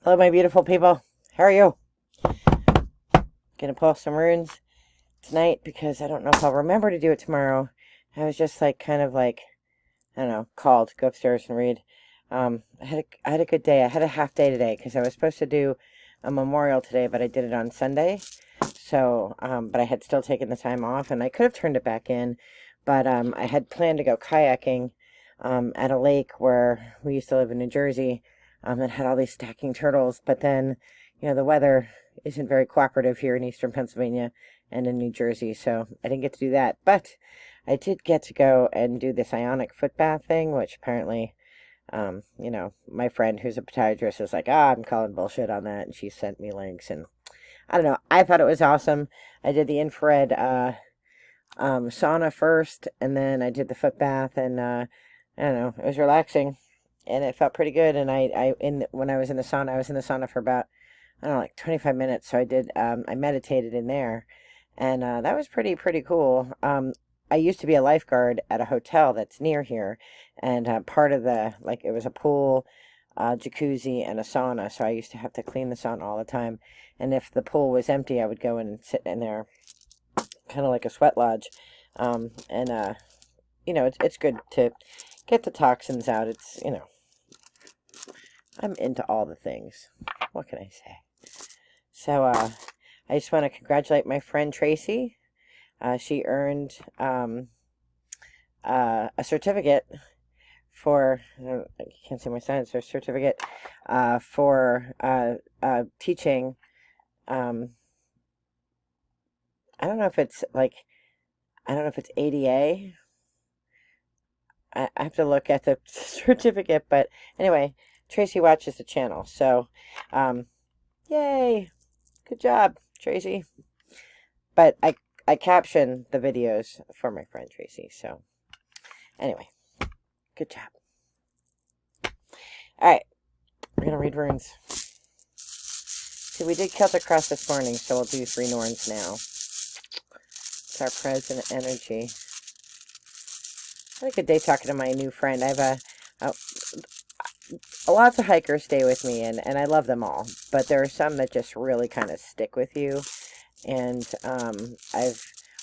Hello, my beautiful people. How are you? Gonna pull some runes tonight because I don't know if I'll remember to do it tomorrow. I was just like, kind of like, I don't know, called to go upstairs and read. I had a good day. I had a half day today because I was supposed to do a memorial today, but I did it on Sunday. So, but I had still taken the time off, and I could have turned it back in, but I had planned to go kayaking at a lake where we used to live in New Jersey. That had all these stacking turtles, but then, the weather isn't very cooperative here in eastern Pennsylvania and in New Jersey, so I didn't get to do that. But I did get to go and do this ionic foot bath thing, which apparently, my friend who's a podiatrist is like, I'm calling bullshit on that, and she sent me links, and I don't know. I thought it was awesome. I did the infrared sauna first, and then I did the foot bath, and I don't know. It was relaxing, and it felt pretty good. And when I was in the sauna, I was in the sauna for about, I don't know, like 25 minutes. So I meditated in there, and that was pretty cool. I used to be a lifeguard at a hotel that's near here, and part of it was a pool, jacuzzi, and a sauna. So I used to have to clean the sauna all the time. And if the pool was empty, I would go in and sit in there, kind of like a sweat lodge. And it's good to get the toxins out. I'm into all the things. What can I say? So, I just want to congratulate my friend Tracy. She earned a certificate for, I can't say my sign, a certificate for teaching. I don't know if it's ADA. I have to look at the certificate, but anyway, Tracy watches the channel, so yay, good job, Tracy. But I caption the videos for my friend Tracy, so anyway, good job. All right, we're gonna read runes. So we did Celtic Cross this morning, so we'll do 3 Norns now. It's our present energy. I had a good day talking to my new friend. I have lots of hikers stay with me, and I love them all, but there are some that just really kind of stick with you. And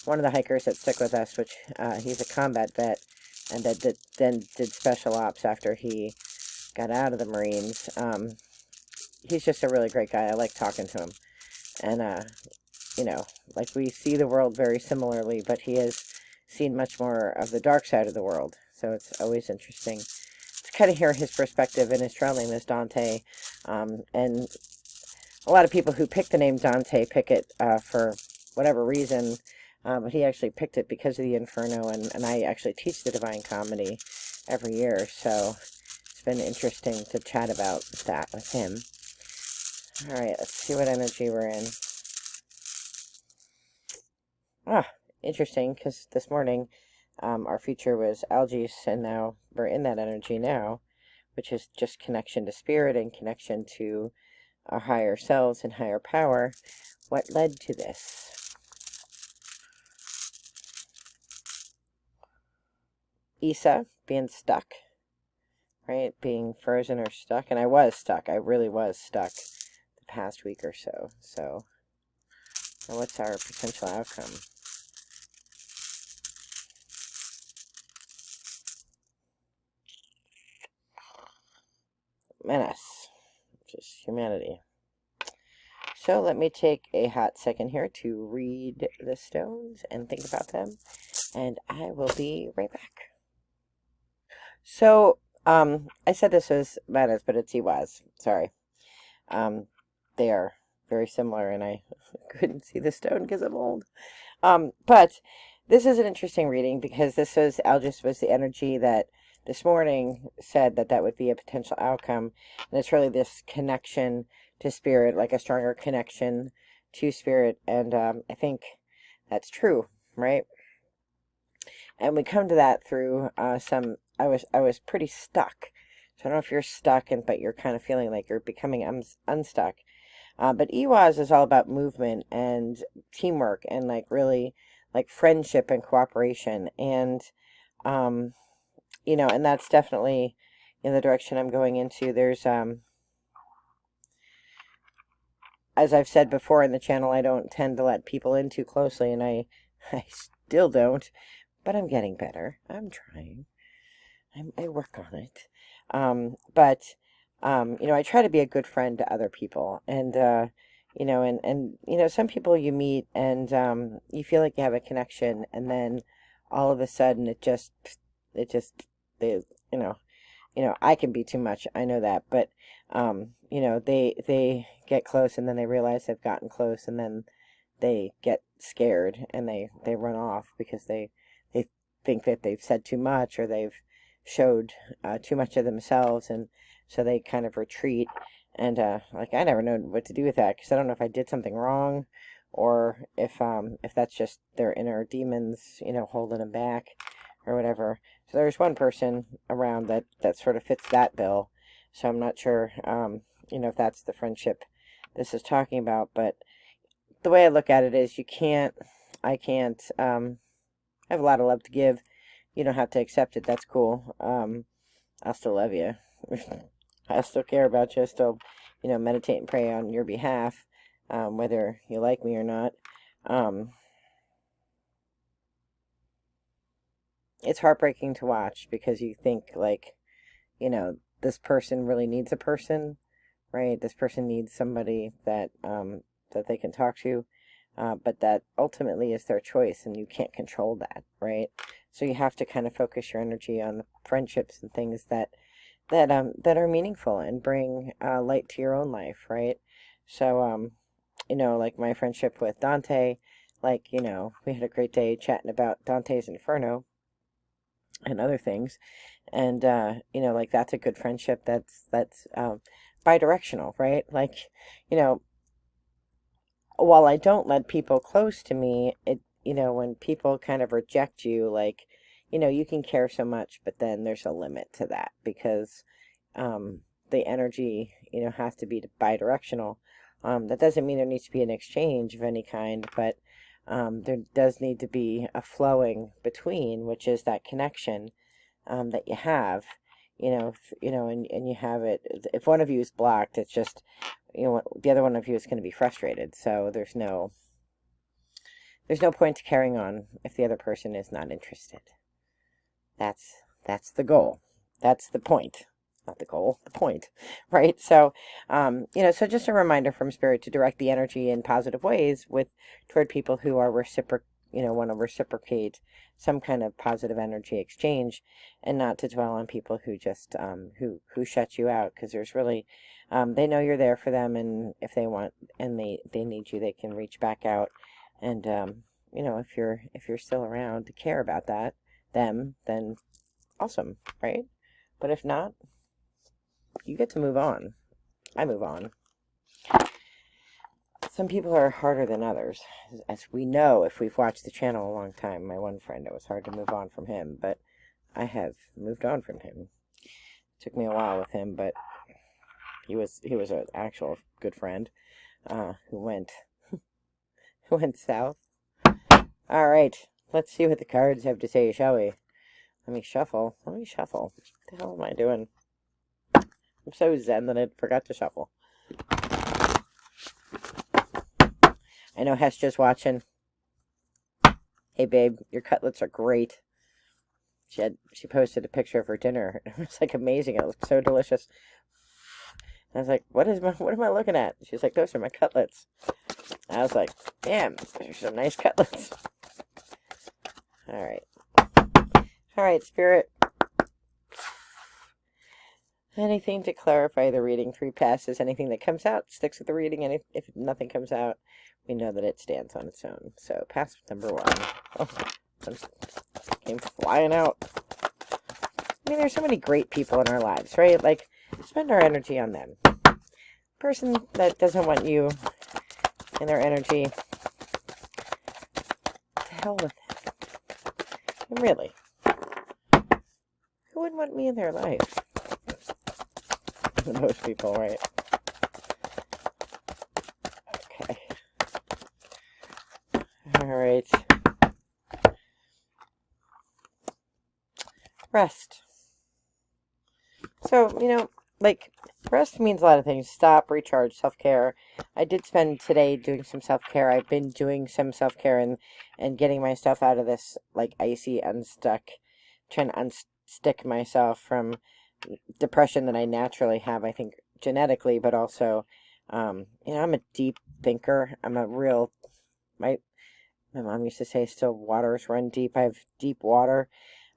one of the hikers that stuck with us, which he's a combat vet, and that did special ops after he got out of the Marines. He's just a really great guy. I like talking to him, and we see the world very similarly, but he has seen much more of the dark side of the world, so it's always interesting to kind of hear his perspective. And his trail name is Dante, and a lot of people who pick the name Dante pick it for whatever reason, but he actually picked it because of the Inferno, and I actually teach the Divine Comedy every year, so it's been interesting to chat about that with him. All right, let's see what energy we're in. Interesting, because this morning our feature was Algae, and now we're in that energy now, which is just connection to spirit and connection to our higher selves and higher power. What led to this? Isa, being stuck, right? Being frozen or stuck, and I was stuck. I really was stuck the past week or so. So, now what's our potential outcome? Menace, which is humanity. So let me take a hot second here to read the stones and think about them, and I will be right back. So, I said this was Menace, but it's Iwaz. Sorry. They are very similar, and I couldn't see the stone because I'm old. But this is an interesting reading because Algis was the energy that this morning said that would be a potential outcome. And it's really this connection to spirit, like a stronger connection to spirit. And I think that's true, right? And we come to that through I was pretty stuck. So I don't know if you're stuck, but you're kind of feeling like you're becoming unstuck. But Iwaz is all about movement and teamwork and really like friendship and cooperation. And and that's definitely in the direction I'm going into. There's as I've said before in the channel, I don't tend to let people in too closely, and I still don't, but I'm getting better. I'm trying. I work on it. But you know, I try to be a good friend to other people, and you know, and you know, some people you meet and you feel like you have a connection, and then all of a sudden it just they you know, I can be too much. I know that, but you know, they get close, and then they realize they've gotten close, and then they get scared, and they run off because they think that they've said too much, or they've showed too much of themselves, and so they kind of retreat. And like, I never know what to do with that, because I don't know if I did something wrong, or if that's just their inner demons, you know, holding them back or whatever. So there's one person around that sort of fits that bill. So I'm not sure, you know, if that's the friendship this is talking about. But the way I look at it is, I can't, I have a lot of love to give. You don't have to accept it. That's cool. I'll still love you. I still care about you. I still, you know, meditate and pray on your behalf, whether you like me or not. It's heartbreaking to watch, because you think, like, you know, this person really needs a person, right? This person needs somebody that that they can talk to, but that ultimately is their choice, and you can't control that, right? So you have to kind of focus your energy on friendships and things that are meaningful and bring light to your own life, right? So you know, like my friendship with Dante, like, you know, we had a great day chatting about Dante's Inferno and other things, and you know, like, that's a good friendship. That's bi-directional, right? Like, you know, while I don't let people close to me, it, you know, when people kind of reject you, like, you know, you can care so much, but then there's a limit to that, because the energy, you know, has to be bi-directional. That doesn't mean there needs to be an exchange of any kind, but there does need to be a flowing between, which is that connection that you have, you know, and you have it. If one of you is blocked, it's just, you know, the other one of you is going to be frustrated. So there's no point to carrying on if the other person is not interested. That's the goal. That's the point. Not the goal, the point, right? So, you know, so just a reminder from Spirit to direct the energy in positive ways toward people who are want to reciprocate some kind of positive energy exchange, and not to dwell on people who just who shut you out, because there's really they know you're there for them, and if they want and they need you, they can reach back out, and you know, if you're still around to care about them, then awesome, right? But if not, you get to move on. I move on. Some people are harder than others, as we know if we've watched the channel a long time. My one friend, it was hard to move on from him, but I have moved on from him. It took me a while with him, but he was an actual good friend who went south. All right, let's see what the cards have to say, shall we? Let me shuffle. What the hell am I doing? I'm so zen that I forgot to shuffle. I know Hesja's watching. Hey, babe, your cutlets are great. She posted a picture of her dinner. It was, like, amazing. It looked so delicious. I was like, what am I looking at? She's like, those are my cutlets. I was like, damn, those are some nice cutlets. All right, Spirit. Anything to clarify the reading? 3 passes. Anything that comes out sticks with the reading, and if nothing comes out, we know that it stands on its own. So, pass number 1. Oh, came flying out. I mean, there's so many great people in our lives, right? Like, spend our energy on them. Person that doesn't want you in their energy, to hell with it. Really. Who wouldn't want me in their life? Most people, right? Okay. All right. Rest. So, you know, like, Rest means a lot of things. Stop, recharge, self-care. I did spend today doing some self-care. I've been doing some self-care and getting myself out of this, like, icy unstuck, trying to unstick myself from depression that I naturally have, I think, genetically, but also, you know, I'm a deep thinker. I'm a real, my mom used to say, still waters run deep. I have deep water.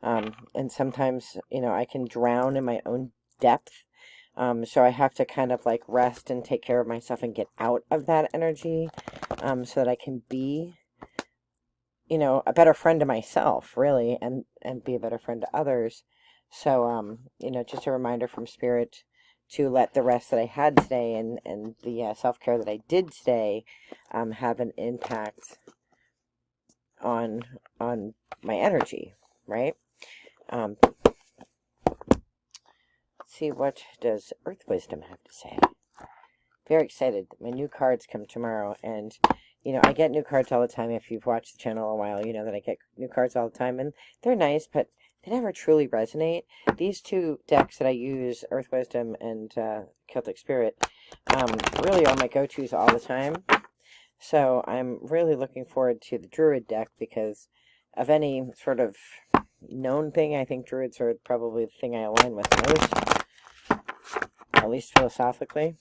And sometimes, you know, I can drown in my own depth. So I have to kind of like rest and take care of myself and get out of that energy, so that I can be, you know, a better friend to myself, really, and be a better friend to others. So, you know, just a reminder from Spirit to let the rest that I had today and the self-care that I did today have an impact on my energy, right? See, what does Earth Wisdom have to say? Very excited. My new cards come tomorrow, and, you know, I get new cards all the time. If you've watched the channel a while, you know that I get new cards all the time, and they're nice, but they never truly resonate. These two decks that I use, Earth Wisdom and Celtic Spirit, really are my go-tos all the time. So I'm really looking forward to the Druid deck, because of any sort of known thing, I think Druids are probably the thing I align with most, at least philosophically.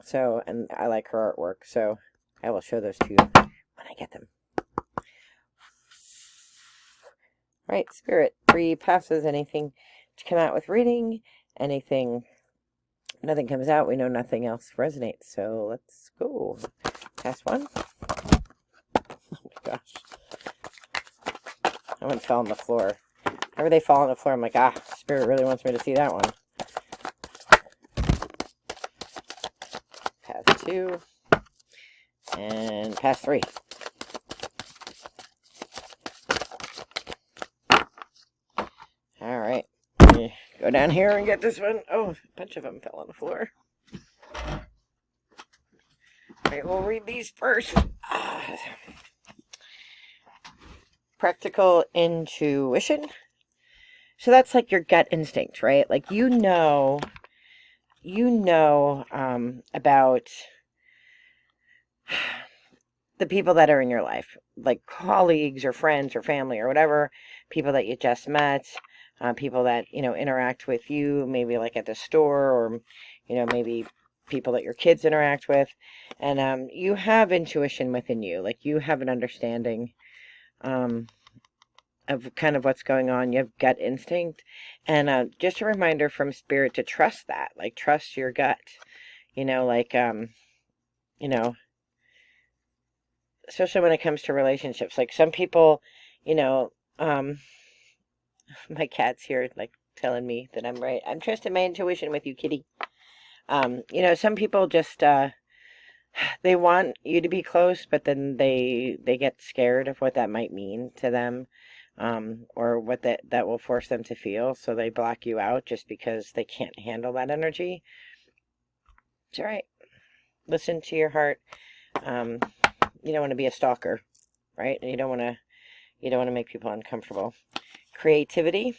So, and I like her artwork, so I will show those to you when I get them. Right, Spirit, 3 passes. Anything to come out with reading, anything, nothing comes out, we know nothing else resonates, so let's go. Pass 1. Oh my gosh. That one fell on the floor. Whenever they fall on the floor, I'm like, ah, Spirit really wants me to see that one. Pass 2. And pass 3. Alright. Go down here and get this one. Oh, a bunch of them fell on the floor. Alright, we'll read these first. Practical intuition. So that's like your gut instinct, right? Like, you know about the people that are in your life, like colleagues or friends or family or whatever, people that you just met, people that, you know, interact with you, maybe like at the store, or, you know, maybe people that your kids interact with, and you have intuition within you, like you have an understanding of kind of what's going on. You have gut instinct, and just a reminder from Spirit to trust that, like trust your gut, you know, like you know, especially when it comes to relationships. Like some people, you know, my cat's here, like telling me that I'm right. I'm trusting my intuition with you, kitty. You know, some people just they want you to be close, but then they get scared of what that might mean to them, or what that will force them to feel, so they block you out just because they can't handle that energy. It's all right. Listen to your heart. You don't want to be a stalker, right? You don't want to make people uncomfortable. Creativity.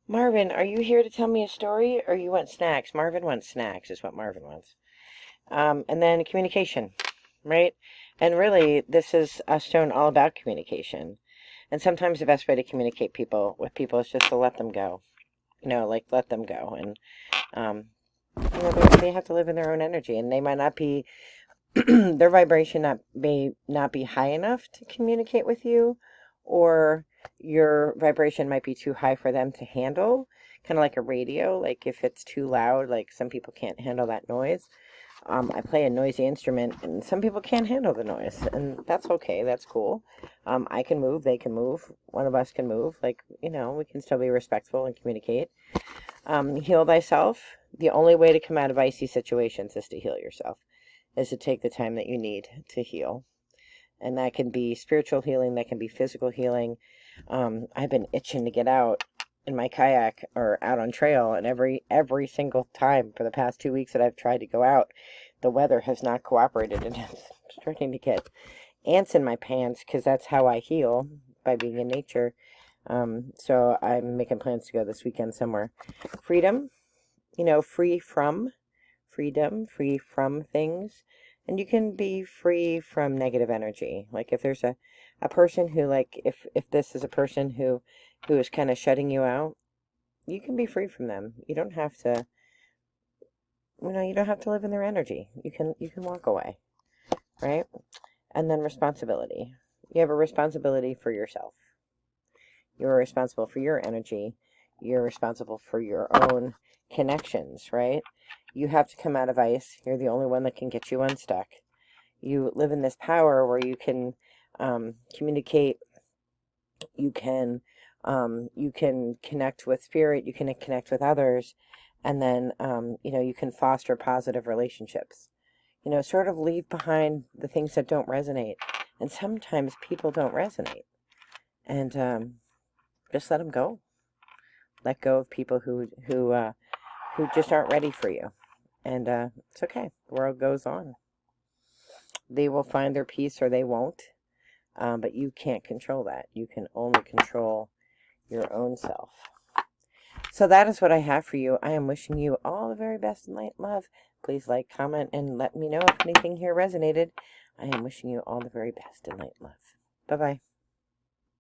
Marvin, are you here to tell me a story, or you want snacks? Marvin wants snacks, is what Marvin wants. And then communication, right? And really, this is a stone all about communication. And sometimes the best way to communicate with people is just to let them go. You know, like, let them go. And, you know, they have to live in their own energy, and they might not be, their vibration may not be high enough to communicate with you, or your vibration might be too high for them to handle, kind of like a radio. Like, if it's too loud, like some people can't handle that noise. I play a noisy instrument, and some people can't handle the noise, and that's okay. That's cool. I can move, they can move, one of us can move. Like, you know, we can still be respectful and communicate. Heal thyself. The only way to come out of icy situations is to heal yourself, is to take the time that you need to heal. And that can be spiritual healing, that can be physical healing. I've been itching to get out in my kayak or out on trail, and every single time for the past 2 weeks that I've tried to go out, the weather has not cooperated, and I'm starting to get ants in my pants, because that's how I heal, by being in nature. So I'm making plans to go this weekend somewhere. Freedom, free from freedom, free from things. And you can be free from negative energy. Like if there's a person who, like, if this is a person who is kind of shutting you out, you can be free from them. You don't have to, you don't have to live in their energy. You can walk away, right? And then responsibility. You have a responsibility for yourself. You're responsible for your energy. You're responsible for your own connections, right? You have to come out of ice. You're the only one that can get you unstuck. You live in this power where you can communicate. You can connect with spirit. You can connect with others, and then you can foster positive relationships. Sort of leave behind the things that don't resonate. And sometimes people don't resonate, and just let them go. Let go of people who just aren't ready for you, and it's okay. The world goes on. They will find their peace or they won't, but you can't control that. You can only control your own self. So that is what I have for you. I am wishing you all the very best in light and love. Please like, comment, and let me know if anything here resonated. I am wishing you all the very best in light and love. Bye-bye.